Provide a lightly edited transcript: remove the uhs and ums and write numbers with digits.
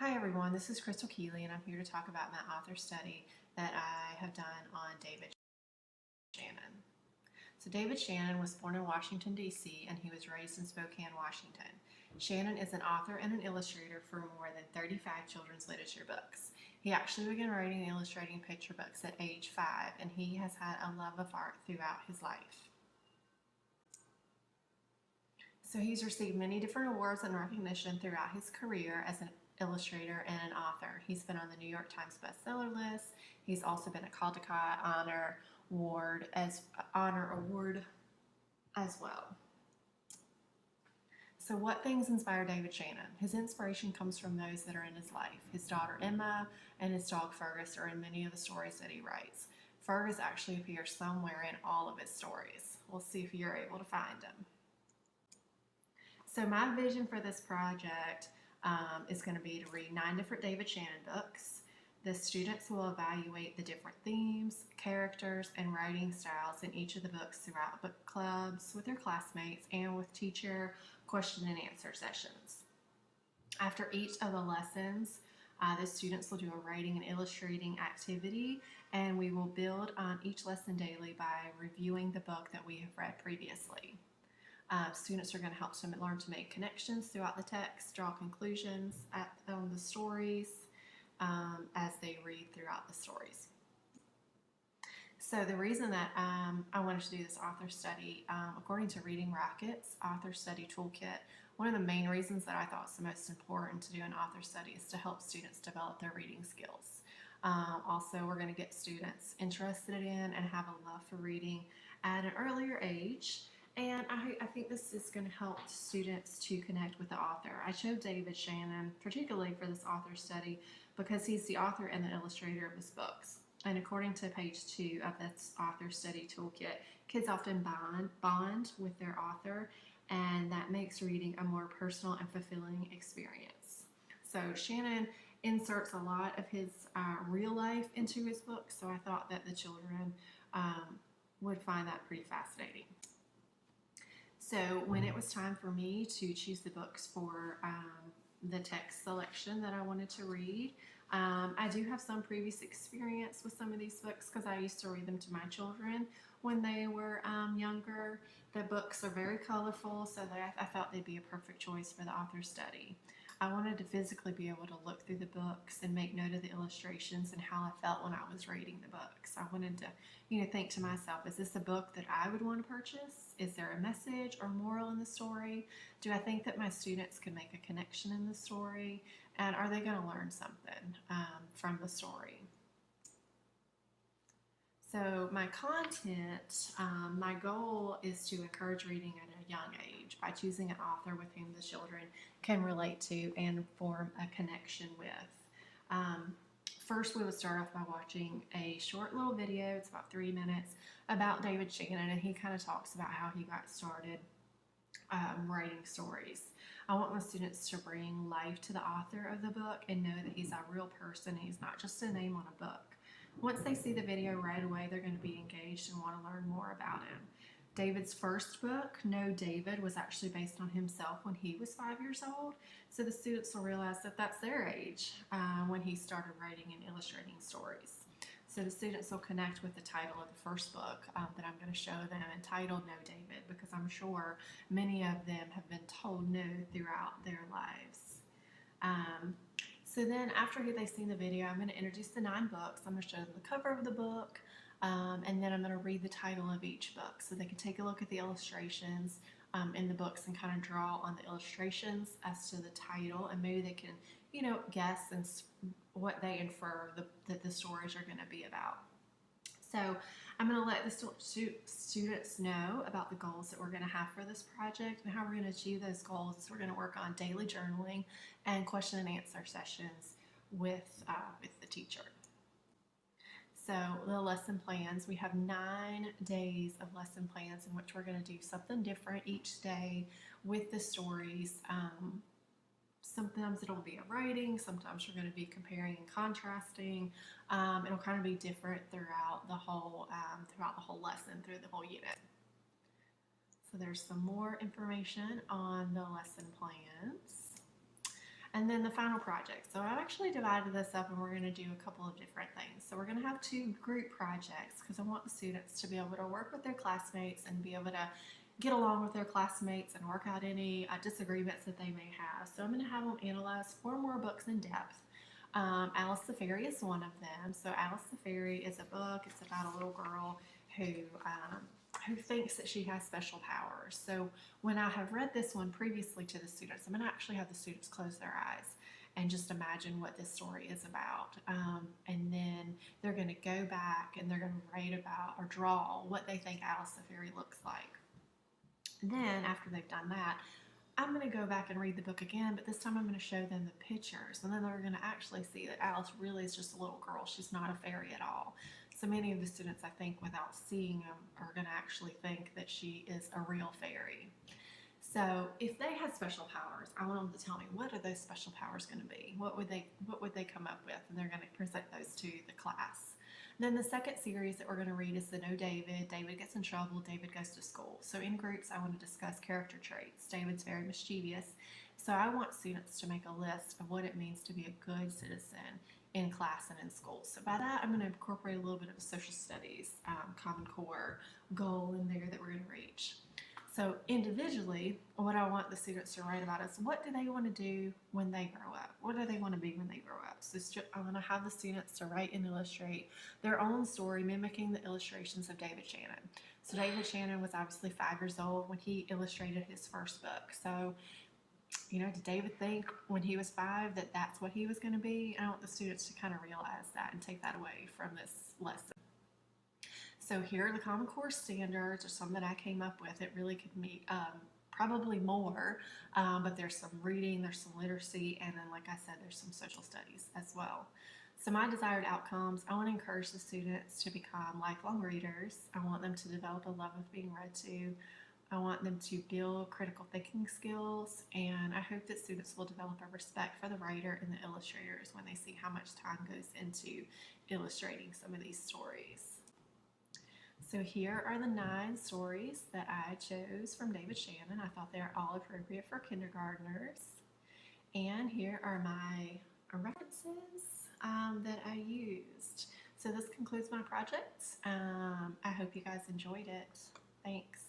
Hi everyone, this is Crystal Keeley and I'm here to talk about my author study that I have done on David Shannon. So David Shannon was born in Washington, D.C. and he was raised in Spokane, Washington. Shannon is an author and an illustrator for more than 35 children's literature books. He actually began writing and illustrating picture books at age 5 and he has had a love of art throughout his life. So he's received many different awards and recognition throughout his career as an illustrator and an author. He's been on the New York Times bestseller list. He's also been a Caldecott Honor Award as well. So what things inspire David Shannon? His inspiration comes from those that are in his life. His daughter Emma and his dog Fergus are in many of the stories that he writes. Fergus actually appears somewhere in all of his stories. We'll see if you're able to find him. So my vision for this project is going to be to read 9 different David Shannon books. The students will evaluate the different themes, characters, and writing styles in each of the books throughout book clubs with their classmates and with teacher question and answer sessions. After each of the lessons, the students will do a writing and illustrating activity, and we will build on each lesson daily by reviewing the book that we have read previously. Students are going to help them learn to make connections throughout the text, draw conclusions on the stories as they read throughout the stories. So the reason that I wanted to do this author study, according to Reading Rocket's Author Study Toolkit, one of the main reasons that I thought was the most important to do an author study is to help students develop their reading skills. Also, we're going to get students interested in and have a love for reading at an earlier age. And I think this is going to help students to connect with the author. I chose David Shannon particularly for this author study because he's the author and the illustrator of his books. And according to page 2 of this author study toolkit, kids often bond with their author, and that makes reading a more personal and fulfilling experience. So Shannon inserts a lot of his real life into his books, so I thought that the children would find that pretty fascinating. So when it was time for me to choose the books for the text selection that I wanted to read, I do have some previous experience with some of these books because I used to read them to my children when they were younger. The books are very colorful, so I thought they'd be a perfect choice for the author study. I wanted to physically be able to look through the books and make note of the illustrations and how I felt when I was reading the books. I wanted to, think to myself, is this a book that I would want to purchase? Is there a message or moral in the story? Do I think that my students could make a connection in the story? And are they going to learn something from the story? So my content, my goal is to encourage reading at a young age by choosing an author with whom the children can relate to and form a connection with. First, we would start off by watching a short little video, it's about 3 minutes, about David Shannon, and he kind of talks about how he got started writing stories. I want my students to bring life to the author of the book and know that he's a real person, he's not just a name on a book. Once they see the video right away, they're going to be engaged and want to learn more about him. David's first book, No David, was actually based on himself when he was 5 years old. So the students will realize that that's their age when he started writing and illustrating stories. So the students will connect with the title of the first book that I'm going to show them, entitled No David, because I'm sure many of them have been told no throughout their lives. So then after they've seen the video, I'm going to introduce the 9 books. I'm going to show them the cover of the book, and then I'm going to read the title of each book so they can take a look at the illustrations in the books and kind of draw on the illustrations as to the title, and maybe they can, guess and what they infer that the stories are going to be about. So I'm going to let the students know about the goals that we're going to have for this project and how we're going to achieve those goals. We're going to work on daily journaling and question and answer sessions with the teacher. So the lesson plans, we have 9 days of lesson plans in which we're going to do something different each day with the stories. Sometimes it'll be a writing, sometimes we're going to be comparing and contrasting. It'll kind of be different throughout the whole lesson, through the whole unit. So there's some more information on the lesson plans. And then the final project. So I've actually divided this up and we're going to do a couple of different things. So we're going to have 2 group projects because I want the students to be able to work with their classmates and be able to get along with their classmates and work out any disagreements that they may have. So I'm going to have them analyze 4 more books in depth. Alice the Fairy is one of them. So Alice the Fairy is a book. It's about a little girl who thinks that she has special powers. So when I have read this one previously to the students, I'm going to actually have the students close their eyes and just imagine what this story is about. And then they're going to go back and they're going to write about or draw what they think Alice the Fairy looks like. Then after they've done that, I'm going to go back and read the book again, but this time I'm going to show them the pictures, and then they're going to actually see that Alice really is just a little girl. She's not a fairy at all. So many of the students, I think, without seeing them, are going to actually think that she is a real fairy. So if they had special powers, I want them to tell me, what are those special powers going to be? What would they come up with? And they're going to present those to the class. Then the second series that we're going to read is the No David. David gets in trouble. David goes to school. So in groups, I want to discuss character traits. David's very mischievous. So I want students to make a list of what it means to be a good citizen in class and in school. So by that, I'm going to incorporate a little bit of a social studies Common Core goal in there that we're going to reach. So individually, what I want the students to write about is, what do they want to do when they grow up? What do they want to be when they grow up? So I'm going to have the students to write and illustrate their own story mimicking the illustrations of David Shannon. So David Shannon was obviously 5 years old when he illustrated his first book. So, did David think when he was 5 that that's what he was going to be? I want the students to kind of realize that and take that away from this lesson. So here are the Common Core standards, or some that I came up with. It really could meet probably more, but there's some reading, there's some literacy, and then, like I said, there's some social studies as well. So my desired outcomes, I want to encourage the students to become lifelong readers. I want them to develop a love of being read to. I want them to build critical thinking skills, and I hope that students will develop a respect for the writer and the illustrators when they see how much time goes into illustrating some of these stories. So here are the 9 stories that I chose from David Shannon. I thought they were all appropriate for kindergartners. And here are my references that I used. So this concludes my project. I hope you guys enjoyed it. Thanks.